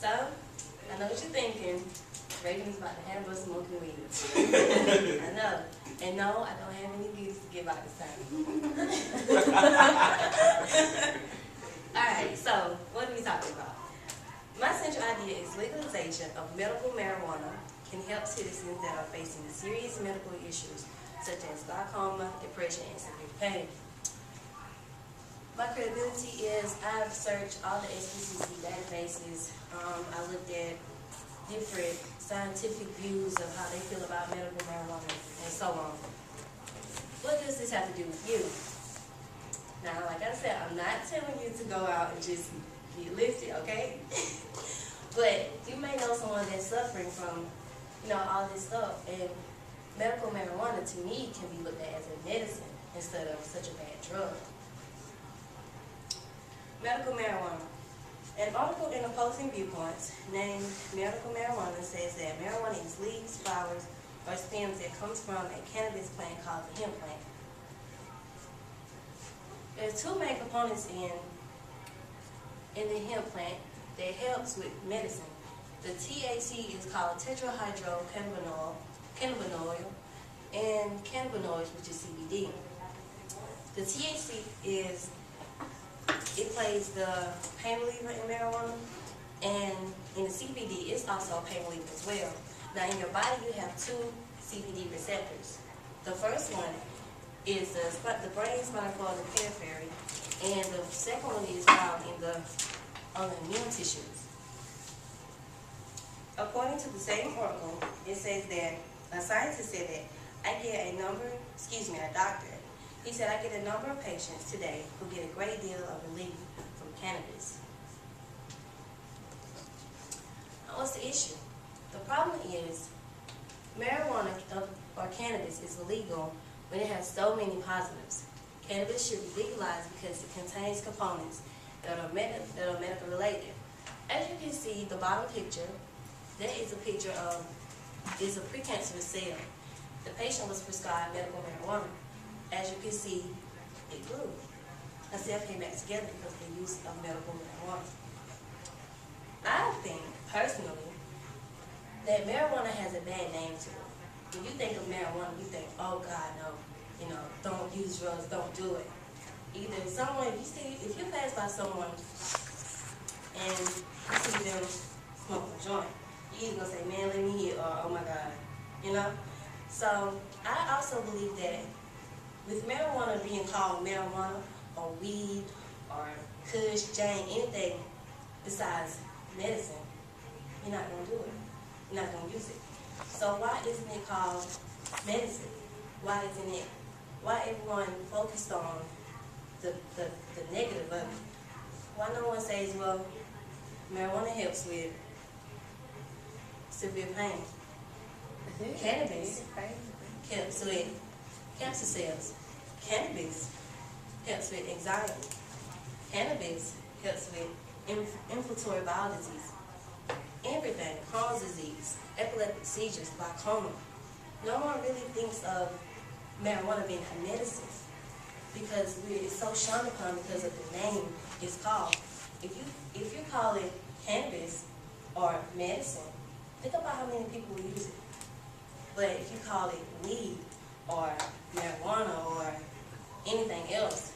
So, I know what you're thinking. Raven's about to have us smoking weed. I know. And no, I don't have any views to give out this time. Alright, so what are we talking about? My central idea is legalization of medical marijuana can help citizens that are facing serious medical issues such as glaucoma, depression, and severe pain. My credibility is I've searched all the SPCC databases. I looked at different scientific views of how they feel about medical marijuana and so on. What does this have to do with you? Now, like I said, I'm not telling you to go out and just get lifted, okay? But you may know someone that's suffering from, all this stuff. And medical marijuana, to me, can be looked at as a medicine instead of such a bad drug. Medical marijuana. An article in Opposing Viewpoints named Medical Marijuana says that marijuana is leaves, flowers, or stems that comes from a cannabis plant called the hemp plant. There's two main components in the hemp plant that helps with medicine. The THC is called tetrahydrocannabinol, and cannabinoids, which is CBD. The THC it plays the pain reliever in marijuana, and in the CBD, it's also a pain reliever as well. Now, in your body, you have two CBD receptors. The first one is the brain, spinal cord, and periphery, and the second one is found on the immune tissues. According to the same article, it says that a scientist said that a doctor. He said, I get a number of patients today who get a great deal of relief from cannabis. Now, what's the issue? The problem is marijuana or cannabis is illegal when it has so many positives. Cannabis should be legalized because it contains components that are medical related. As you can see, the bottom picture, that is a picture of a precancerous cell. The patient was prescribed medical marijuana. As you can see, it grew. A cell came back together because of the use of medical marijuana. I think, personally, that marijuana has a bad name to it. When you think of marijuana, you think, oh God, no, don't use drugs, don't do it. Either someone, if you pass by someone and you see them smoking a joint, you're either going to say, man, let me hit, or oh my God, So, I also believe that with marijuana being called marijuana or weed or kush, jane, anything besides medicine, you're not going to do it. You're not going to use it. So why isn't it called medicine? Why everyone focused on the negative of it? Why no one says, well, marijuana helps with severe pain. Cannabis helps with cancer cells. Cannabis helps with anxiety. Cannabis helps with inflammatory bowel disease. Everything, Crohn's disease, epileptic seizures, glaucoma. No one really thinks of marijuana being a medicine because it's so shunned upon because of the name it's called. If you call it cannabis or medicine, think about how many people will use it. But if you call it weed or marijuana or anything else,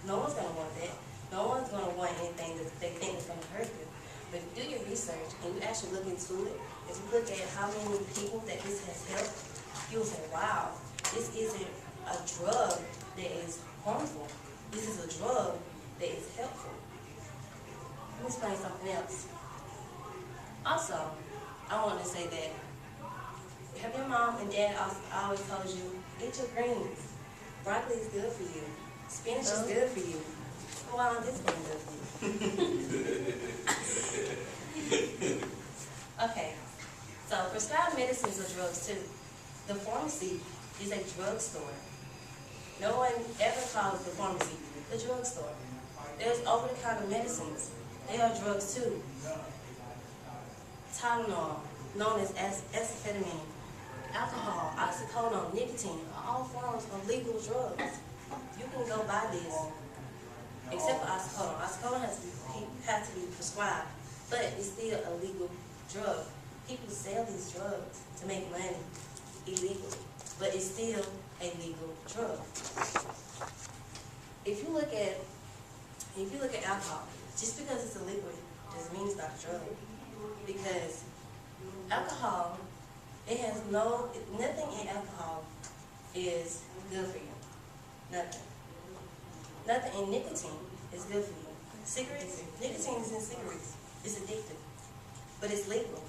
no one's going to want that. No one's going to want anything that they think is going to hurt you. But if you do your research and you actually look into it, if you look at how many people that this has helped, you'll say, wow, this isn't a drug that is harmful. This is a drug that is helpful. Let me explain something else. Also, I want to say that have your mom and dad always told you, eat your greens. Broccoli is good for you. Spinach is good for you. Why aren't this one good for you? Okay, so prescribed medicines are drugs too. The pharmacy is a drugstore. No one ever calls the pharmacy the drugstore. There's over-the-counter medicines. They are drugs too. Tylenol, known as acetylcholine, alcohol, oxycodone, nicotine are all forms of legal drugs. You can go buy this, except for oxycodone. Oxycodone has to be prescribed but it's still a legal drug. People sell these drugs to make money illegally, but it's still a legal drug. If you look at alcohol, just because it's a liquid doesn't mean it's not a drug. Because alcohol, it has nothing in alcohol is good for you. Nothing. Nothing in nicotine is good for you. Cigarettes, nicotine is in cigarettes. It's addictive, but it's legal.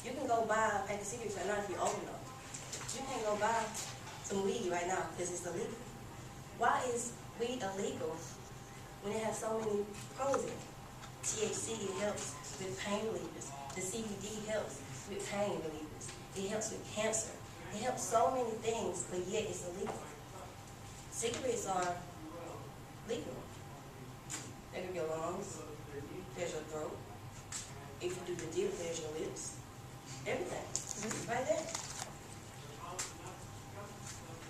You can go buy a pack of cigarettes right now if you open them. You can't go buy some weed right now because it's illegal. Why is weed illegal when it has so many pros in it? THC, it helps with pain relievers. The CBD helps with pain relievers. It helps with cancer. It helps so many things, but yet it's illegal. Cigarettes are legal. They give your lungs, there's your throat. If you do the dip, there's your lips. Everything. Right there.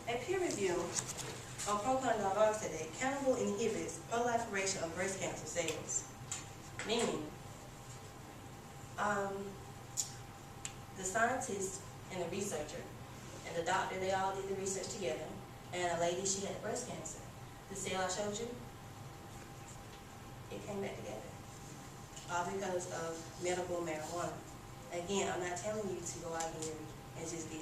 A peer review on ProCon.org said that cannabis inhibits proliferation of breast cancer cells. Meaning, the scientist and the researcher and the doctor, they all did the research together. And a lady, she had breast cancer. The cell I showed you, it came back together. All because of medical marijuana. Again, I'm not telling you to go out here and just get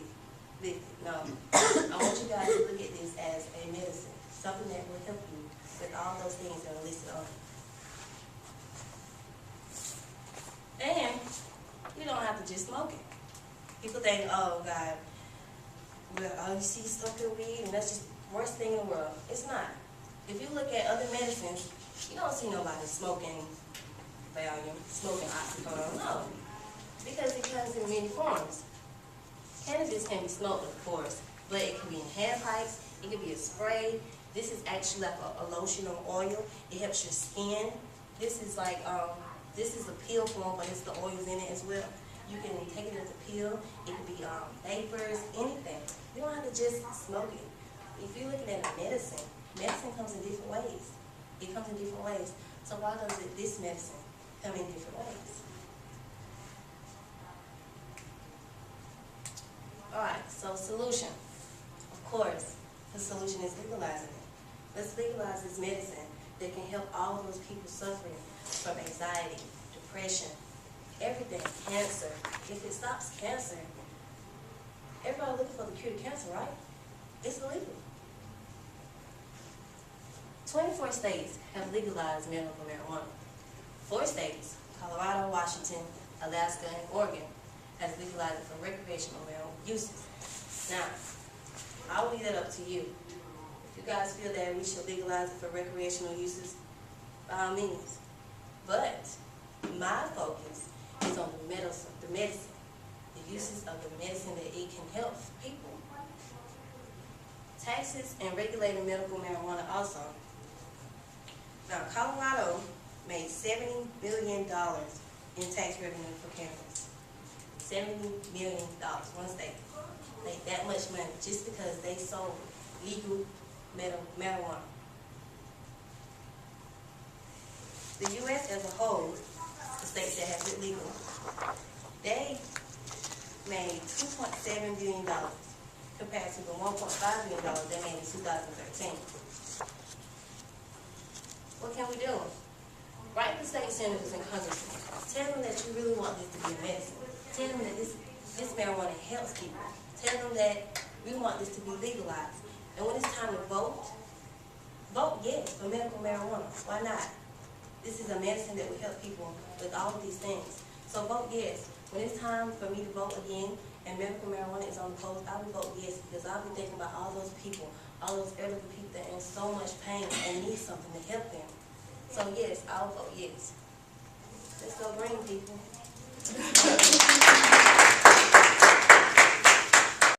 addicted. No. I want you guys to look at this as a medicine. Something that will help you with all those things that are listed on it. And you don't have to just smoke it. People think, oh God, well, all you see is smoking weed and that's just the worst thing in the world. It's not. If you look at other medicines, you don't see nobody smoking Valium, smoking oxycodone. No. Because it comes in many forms. Cannabis can be smoked, of course, but it can be in handpipes, it can be a spray. This is actually like a lotion or oil. It helps your skin. This is like, this is a pill form, but it's the oils in it as well. You can take it as a pill. It could be vapors, anything. You don't have to just smoke it. If you're looking at medicine, medicine comes in different ways. It comes in different ways. So why does this medicine come in different ways? Alright, so solution. Of course, the solution is legalizing it. Let's legalize this medicine that can help all those people suffering from anxiety, depression, everything, cancer. If it stops cancer, everybody looking for the cure to cancer, right? It's illegal. 24 states have legalized medical marijuana. 4 states, Colorado, Washington, Alaska, and Oregon, has legalized it for recreational marijuana uses. Now, I'll leave that up to you. If you guys feel that we should legalize it for recreational uses, by all means. But my focus is on the medicine, the uses of the medicine that it can help people. Taxes and regulating medical marijuana also. Now, Colorado made $70 billion in tax revenue for cannabis. $70 million, one state. Made that much money just because they sold legal marijuana. The U.S. as a whole, the states that have it legal, they made $2.7 billion compared to the $1.5 billion they made in 2013. What can we do? Write the state senators and congressmen. Tell them that you really want this to be a medicine. Tell them that this marijuana helps people. Tell them that we want this to be legalized. And when it's time to vote, vote yes for medical marijuana. Why not? This is a medicine that will help people with all of these things. So vote yes. When it's time for me to vote again and medical marijuana is on the post, I will vote yes because I'll be thinking about all those people, all those elderly people that are in so much pain and need something to help them. So yes, I'll vote yes. Let's go green, people.